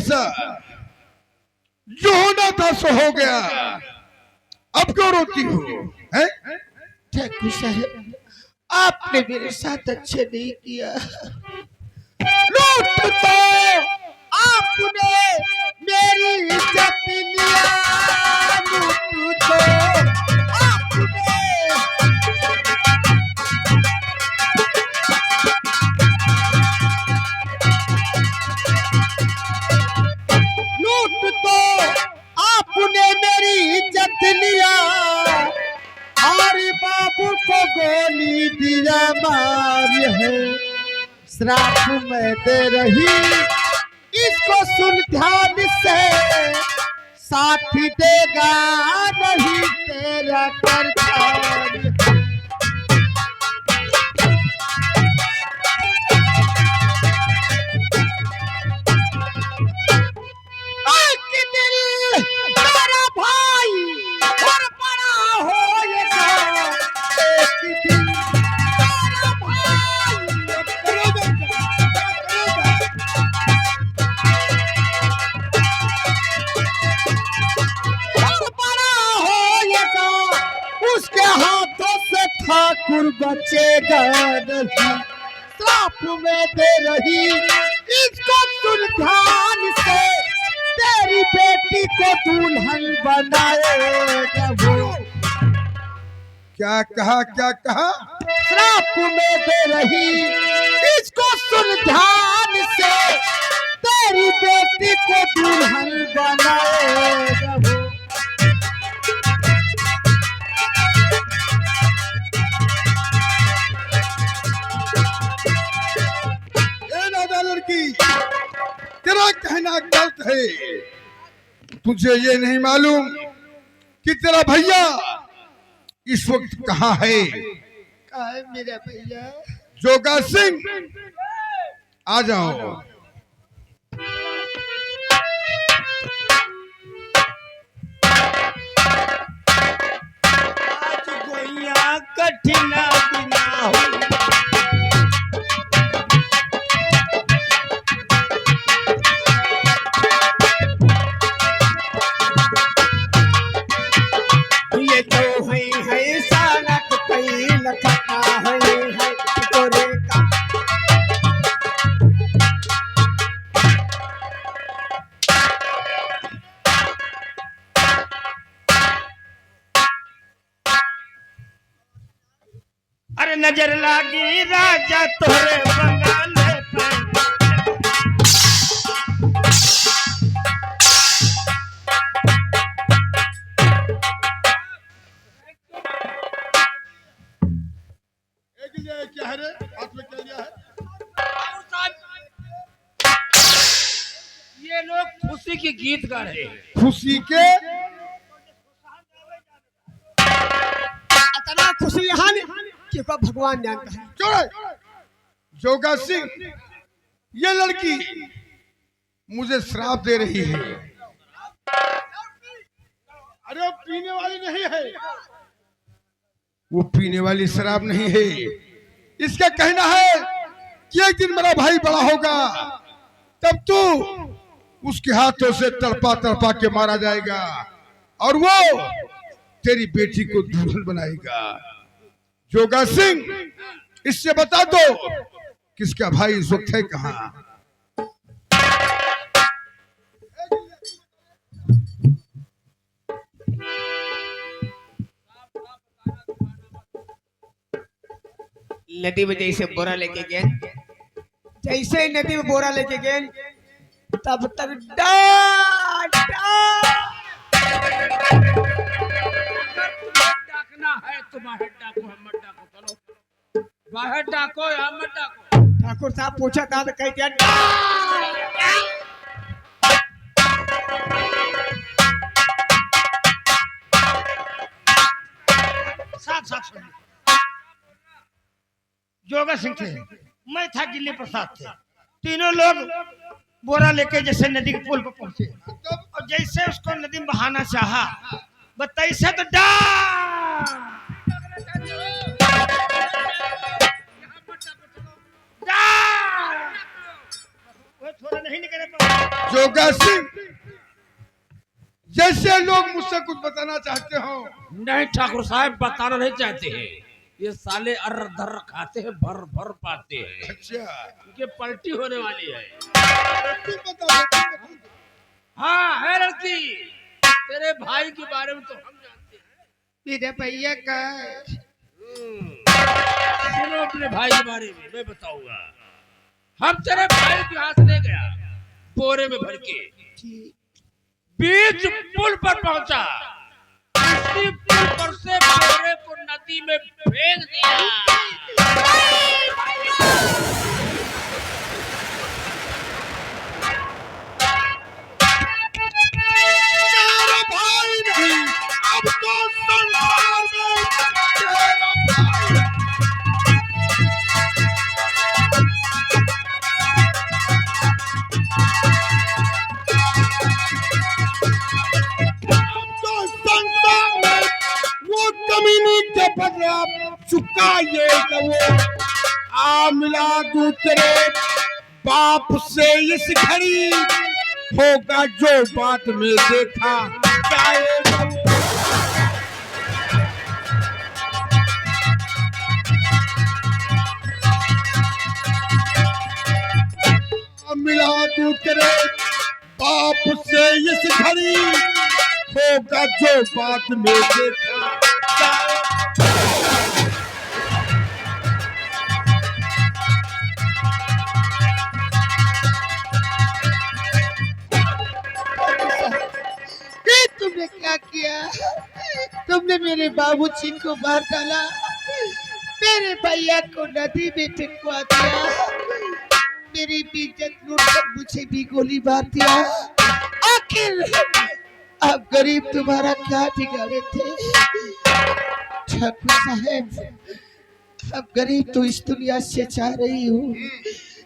ऐसा? जो होना था सो हो गया, अब क्यों रोती हो? हैं? ठाकुर साहब, आपने मेरे साथ अच्छे नहीं किया। लूट तो आपने मेरी इज्जत लिया, लूट तो आपने लूट तो आपने मेरी इज्जत लिया, और बाबू को गोली दिया मार है। श्राप में दे रही इसको सुन ध्यान से, साथी देगा नहीं तेरा करतार। एक दिल मेरा भाई और बड़ा होएगा, एक दिन मेरा भाई और बड़ा होएगा, उसके हाथों से ठाकुर बचेगा नहीं। श्राप में दे रही इसको सुन ध्यान से, तेरी बेटी को दुल्हन बनाएगा वो। क्या कहा, क्या कहा? श्राप में दे रही इसको सुन ध्यान से, तेरी बेटी को दुल्हन बनाएगा वो। ए नादा लड़की, तेरा कहना गलत है। तुझे ये नहीं मालूम कि तेरा भैया इस वक्त कहाँ है? कहाँ है मेरा भैया? जोगा सिंह, आ जाओ। आज गोइया कठिना बिना हो, ये तो है सानक कई लखता है तोरे का। अरे नजर लागी राजा तोरे बंगाले पे, क्या है रे? हाथ में क्या लिया है? ये लोग खुशी के गीत गा रहे हैं। खुशी के? इतना खुशी यहाँ कि को भगवान जानता है। चोरे! जोगा सिंह, ये लड़की मुझे श्राप दे रही है। अरे वो पीने वाली नहीं है, वो पीने वाली शराब नहीं है। इसका कहना है कि एक दिन मेरा भाई बड़ा होगा, तब तू उसके हाथों से तड़पा तड़पा के मारा जाएगा, और वो तेरी बेटी को दुल्हन बनाएगा। जोगा सिंह, इससे बता दो किसका भाई इस वक्त है कहाँ? नदी में जैसे बोरा लेके गए, जैसे ही नदी में बोरा लेके गए, तब तक डाकना है तो बाहर डाको, हम मत डाको, चलो बाहर डाको या मत डाको। ठाकुर साहब पूछा था तो कहते साथ साथ सुनिए। जोगा सिंह थे, मैं था गिल्ली प्रसाद थे, तीनों लोग बोरा लेके जैसे नदी के पुल पर पहुंचे, और जैसे उसको नदी में बहाना चाहा, बताइए तो जोगा जोगा सिंह, जैसे लोग मुझसे कुछ बताना चाहते हो। नहीं ठाकुर साहब, बताना नहीं चाहते हैं। ये साले अर्र धर्र खाते हैं, भर भर पाते हैं। अच्छा, इनके पलटी होने वाली है। तू बता दे। हाँ है लड़की, तेरे भाई के बारे में तो हम जानते हैं। मेरे भैया का सुनो अपने भाई के बारे में मैं बताऊंगा। हम तेरे भाई के हाथ ले गया, बोरे में भर के बीच पुल पर पहुंचा। इसी पुल पर से बोरे को नदी में फेंक दिया। तेरा भाई नहीं, अब तो संसार में तेरा भाई। अब तो संसार में वो कमीनी के बदले चुकाइएगा वो। आ मिला दूं तेरे बाप से इस घड़ी, होगा जो बात में देखा जाएगा वो। मिला दूं तेरे बाप से इस घड़ी, होगा जो बात में देखा जाएगा। ये तुमने क्या किया? तुमने मेरे बाबूजी को मार डाला, मेरे भैया को नदी में फेंकवा दिया, मेरी बेइज्जत लूट कर मुझे भी गोली मार दिया। आखिर अब गरीब तुम्हारा क्या बिगाड़े थे? ठाकुर साहब, अब गरीब तो इस दुनिया से जा रही हूँ,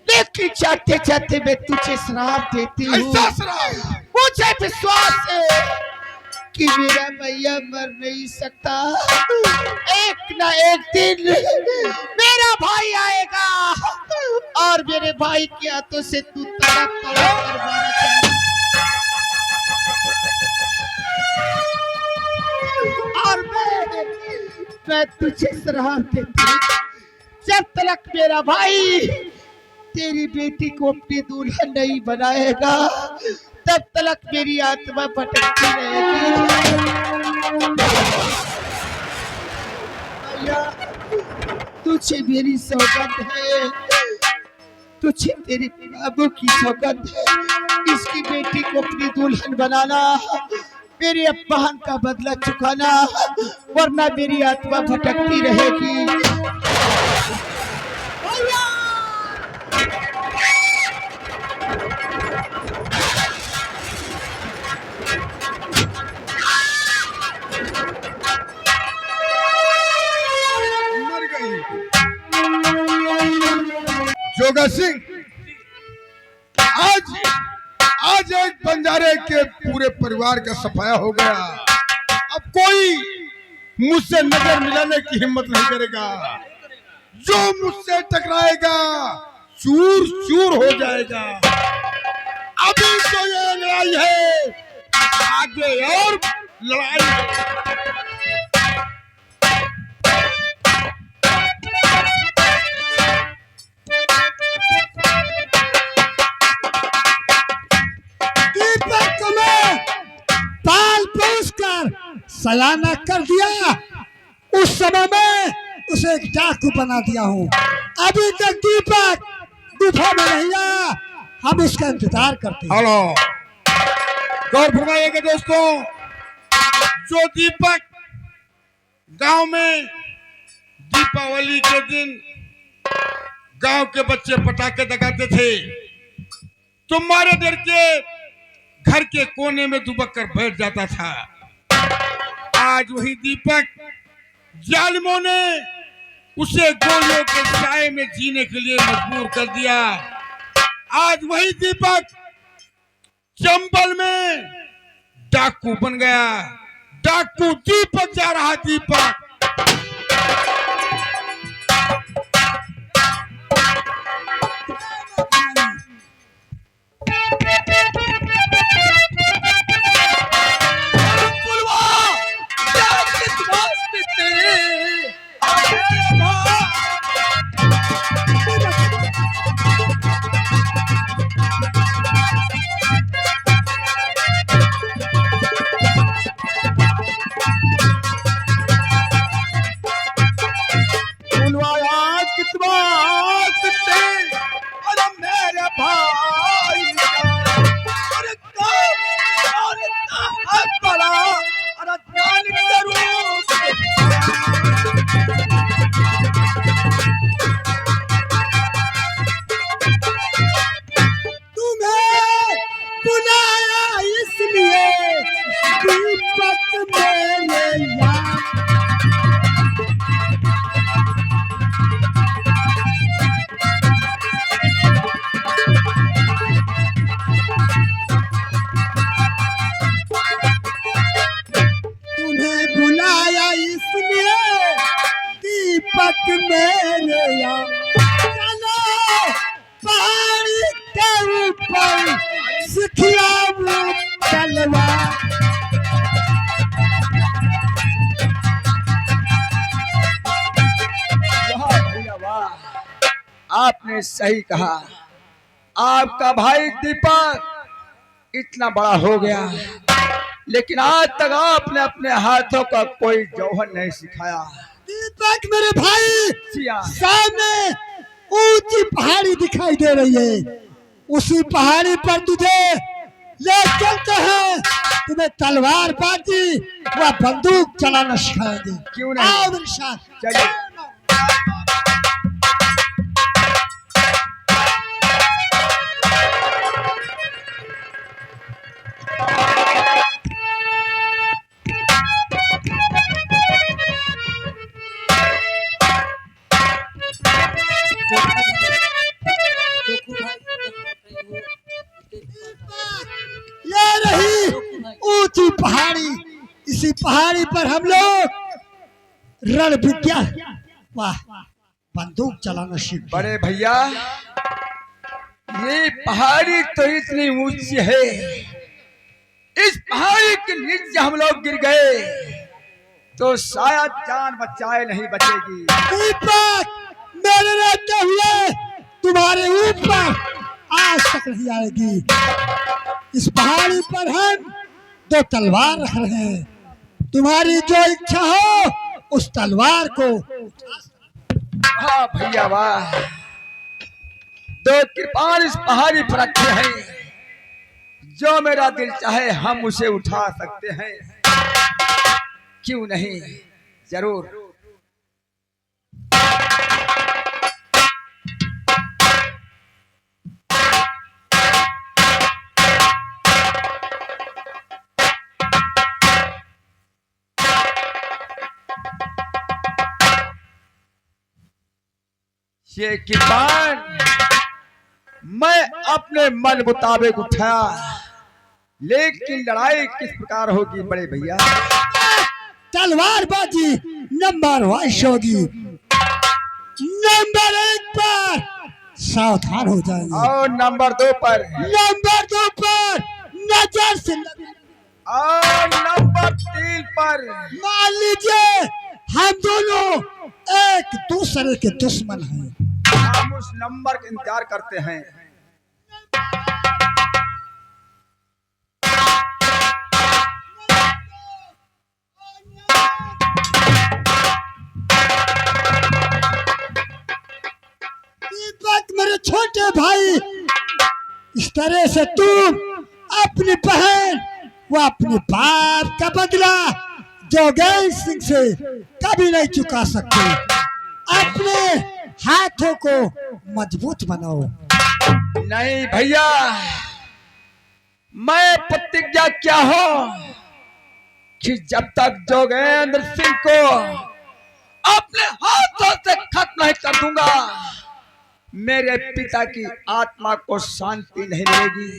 लेकिन चाहते चाहते मैं तुझे श्राप देती हूँ। ऐसा श्राप? मुझे विश्वास है कि मेरा भैया मर नहीं सकता। एक ना एक दिन मेरा भाई आएगा और मेरे भाई के हाथों से तू तड़प तड़प कर मारा जाएगा। और मैं तुझे श्राप देती हूँ, जब तक मेरा भाई तेरी बेटी को अपनी दुल्हन नहीं बनाएगा, तब तक मेरी आत्मा भटकती रहेगी। भैया, तुझे मेरी सौगंध है, तुझे तेरे बाबू की सौगंध है, इसकी बेटी को अपनी दुल्हन बनाना, मेरे अपमान का बदला चुकाना, वरना मेरी आत्मा भटकती रहेगी। मर गई। जोगा सिंह, आज एक बंजारे के पूरे परिवार का सफाया हो गया। अब कोई मुझसे नजर मिलाने की हिम्मत नहीं करेगा। जो मुझसे टकराएगा चूर चूर हो जाएगा। अभी तो ये लड़ाई है, आगे और लड़ाई है। दीपक को मैं पाल पोस कर सयाना कर दिया, उस समय में उसे एक डाकू बना दिया हूँ। अभी तक दीपक गुफा में नहीं आया, हम उसका इंतजार करते हैं। हेलो, गौर फरमाइएगा दोस्तों, जो दीपक गांव में दीपावली के दिन गांव के बच्चे पटाखे दगाते थे, तुम्हारे डर के घर के कोने में दुबक कर बैठ जाता था। आज वही दीपक जालिमों ने उसे गोलियों के साए में जीने के लिए मजबूर कर दिया। आज वही दीपक चंबल में डाकू बन गया। डाकू दीपक जा रहा, दीपक। विश्वास थे अरे मेरे भाई का। अरे कहाँ पड़ा अरे जान करूं तुम्हें बुलाया इसलिए दीपक मेरे यार। तुम्हें बुलाया इसलिए दीपक मेरे यार। चलो पहाड़ी के ऊपर सिखलाऊं तलवार। वाह भैया वाह, आपने सही कहा। आपका भाई दीपक इतना बड़ा हो गया, लेकिन आज तक आपने अपने हाथों का कोई जौहर नहीं सिखाया। दीपक मेरे भाई, सिया सामने ऊंची पहाड़ी दिखाई दे रही है, उसी पहाड़ी पर तुझे ले चलते हैं। तुम्हें तलवार बाजी व बंदूक चलाना सिखाएंगे। क्यों नहीं? आओ मेरे साथ। चलिए। ये रही ऊंची पहाड़ी, इसी पहाड़ी पर हम लोग रण विद्या वाह बंदूक चलाना सीख गए। बड़े भैया, ये पहाड़ी तो इतनी ऊंची है, इस पहाड़ी के नीचे हम लोग गिर गए तो शायद जान बचाए नहीं बचेगी। दीपक मेरे रहते हुए तुम्हारे ऊपर आज तक नहीं आएगी। इस पहाड़ी पर हम दो तलवार रख रहे हैं, तुम्हारी जो इच्छा हो उस तलवार को। वाह भैया वाह, दो कृपाण इस पहाड़ी पर रखे हैं, जो मेरा दिल चाहे हम उसे उठा सकते हैं। क्यों नहीं, जरूर। ये कृपाण मैं अपने मन मुताबिक उठाया, लेकिन लड़ाई किस प्रकार होगी बड़े भैया? तलवारबाजी नंबर 1 होगी। नंबर 1 पर सावधान हो जाएंगे और नंबर 2 पर, नंबर 2 पर नजर से और नंबर 3 पर। मान लीजिए हम दोनों एक दूसरे के दुश्मन हैं। हम उस नंबर का इंतजार करते हैं। दीपक मेरे छोटे भाई, इस तरह से तुम अपनी बहन व अपने बाप का बदला जोगेंद्र सिंह से कभी नहीं चुका सकते। अपने हाथों को मजबूत बनाओ। नहीं भैया, मैं प्रतिज्ञा क्या हो कि जब तक जोगेंद्र सिंह को अपने हाथों से खत्म नहीं कर दूंगा, मेरे पिता की आत्मा को शांति नहीं मिलेगी।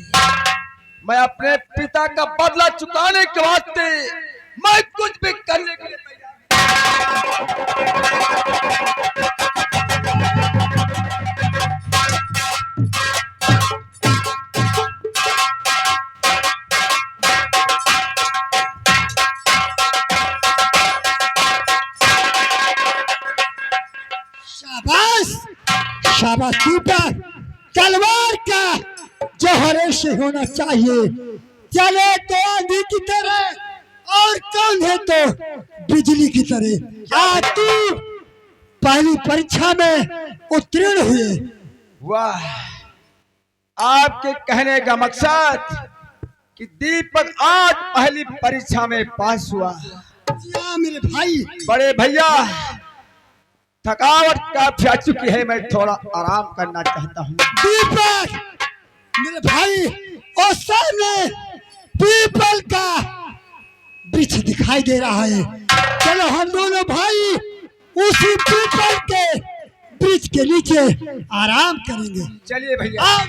मैं अपने पिता का बदला चुकाने के वास्ते मैं कुछ भी करने के लिए शाबाश शाबाश दीपक, तलवार का जौहर से होना चाहिए। चले तो आंधी की तरह और कंधे तो बिजली की तरह। आज तू पहली परीक्षा में उत्तीर्ण हुए। वाह, आपके कहने का मकसद कि दीपक आज पहली परीक्षा में पास हुआ। जी हाँ मेरे भाई। बड़े भैया, थकावट काफी आ चुकी है, मैं थोड़ा आराम करना चाहता हूँ। दीपक मेरे भाई, और सामने पीपल का वृक्ष दिखाई दे रहा है। चलो हम दोनों भाई उसी पीपल के वृक्ष के नीचे आराम करेंगे। चलिए भैया। आओ।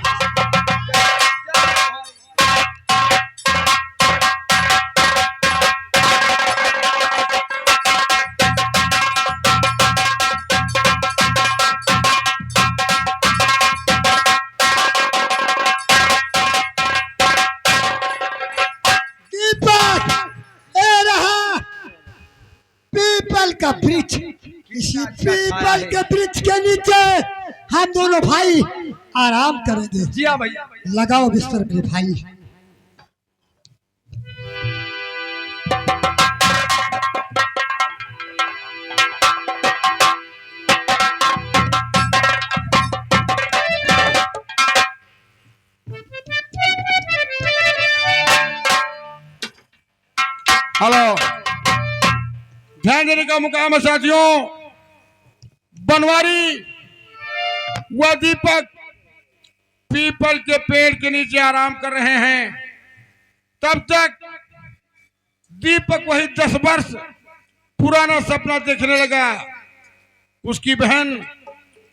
पीपल का वृक्ष, इसी पीपल के वृक्ष के नीचे हम दोनों भाई आराम करेंगे। जी हाँ भैया। लगाओ बिस्तर मेरे भाई। हेलो, ध्यान देने का मुकाम है साथियों। बनवारी व दीपक पीपल के पेड़ के नीचे आराम कर रहे हैं। तब तक दीपक वही 10 वर्ष पुराना सपना देखने लगा। उसकी बहन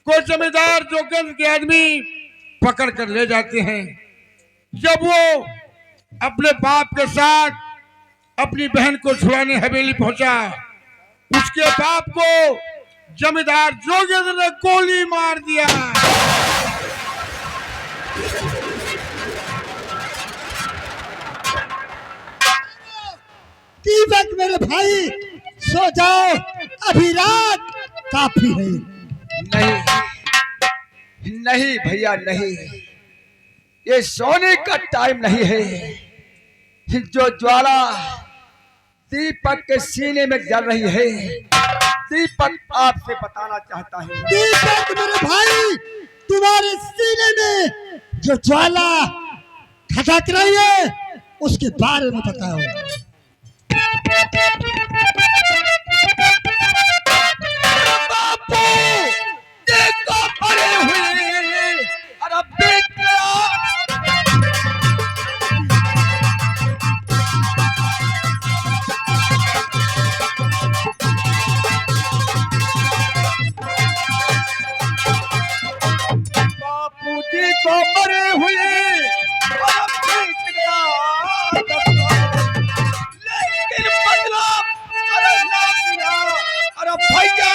को जमींदार जोगेंद्र के आदमी पकड़ कर ले जाते हैं। जब वो अपने बाप के साथ अपनी बहन को छुड़ाने हवेली पहुंचा, उसके बाप को जमींदार जोगेंद्र ने गोली मार दिया। दीपक मेरे भाई, सो जाओ, अभी रात काफी है। नहीं नहीं भैया, नहीं, ये सोने का टाइम नहीं है। जो ज्वाला दीपक के सीने में जल रही है, दीपक आपसे बताना चाहता है। दीपक मेरे भाई, तुम्हारे सीने में जो ज्वाला खटक रही है उसके बारे में बताओ। बापू, देखो पड़े हुए, अरे बेटा। बापू जी को मरे हुए, लेकिन बदला अरे ना मिला। अरे भैया,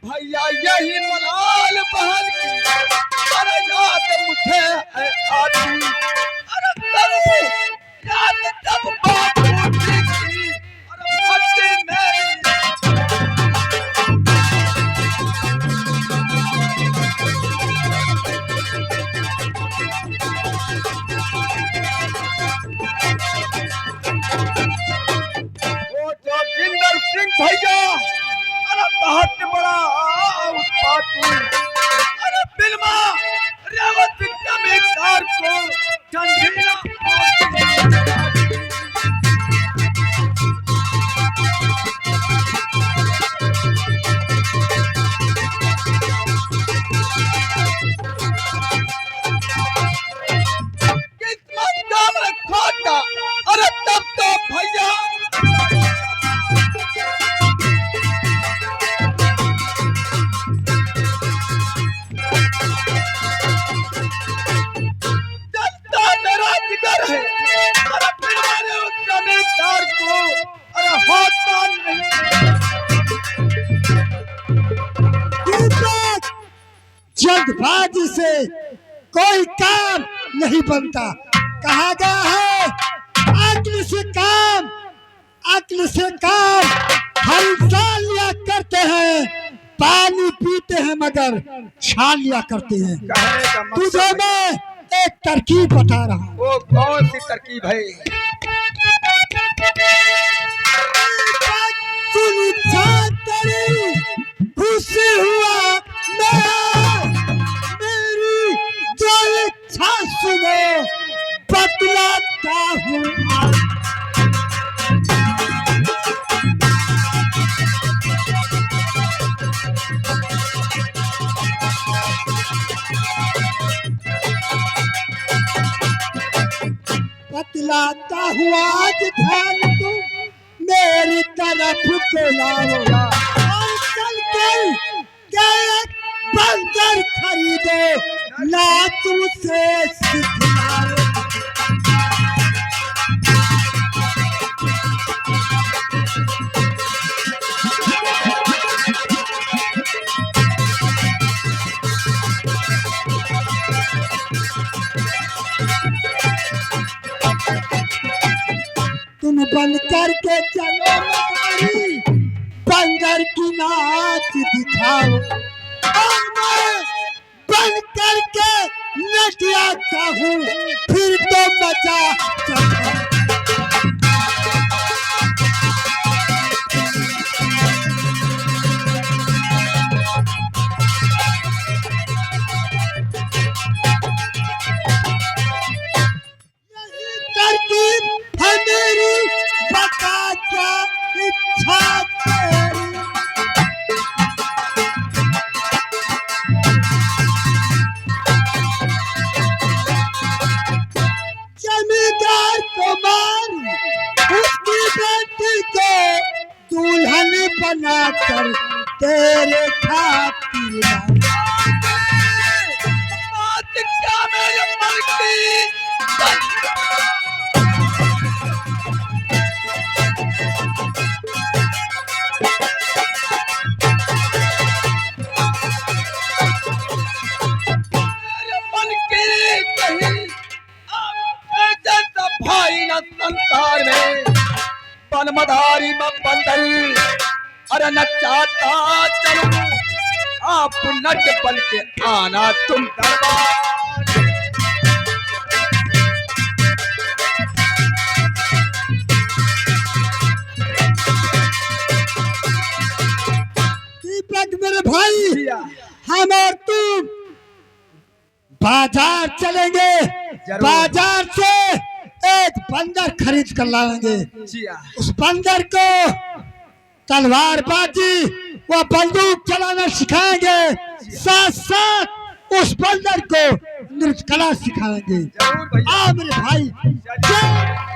भैया यही मलाल बहन की अरे याद मुझे है आती। अरे तब याद तब बापू जी की अरे भट्टी मेरी। वो जोगिंदर सिंह भैया अरे बहुत बड़ा उत्पाती, अरे बिल्मा रेवत जमींदार को ठंडीला। किस्मत नाम रखा था, अरे तब तो भैया जनता नाराजगर है। अरे बिल्मा रेवत जमींदार को अरे होता नहीं। दीपक, जल्दबाजी से कोई काम नहीं बनता। कहा गया है अक्ल से काम, अक्ल से काम हम इंसान लिया करते हैं, पानी पीते हैं मगर छान लिया करते हैं। कहने का मकसद तुझे है- मैं एक तरकीब बता रहा हूँ। वो कौन सी तरकीब है? खुशी हुआ मैं, मेरी जो इच्छा सुनो बतलाता हूँ। बतलाता हूँ आज ध्यान तुम मेरी तरफ को लाओ और चल कर गायक बनकर खरीदो ना तुमसे सिखलाओ। तुम बन करके चलो मदारी बंदर की नाच दिखाओ और मैं बन करके नच आता हूँ फिर तो मजा चखाओ। तरकीब है मेरी बता क्या इच्छा तेरी। जमींदार को मार उसकी बेटी को दुल्हन बनाकर तेरे खातिर लाई। भाई न संसार में बनमधारी में बंदर, अरे न चाहता चलूं आप नट बन के आना तुम दरबार। दीपक मेरे भाई, हम और तुम बाजार चलेंगे, बाजार से एक बंदर खरीद कर लाएंगे। उस बंदर को तलवारबाजी व बंदूक चलाना सिखाएंगे, साथ साथ उस बंदर को नृत्य कला सिखाएंगे। जरूर भैया। आ मेरे भाई, जय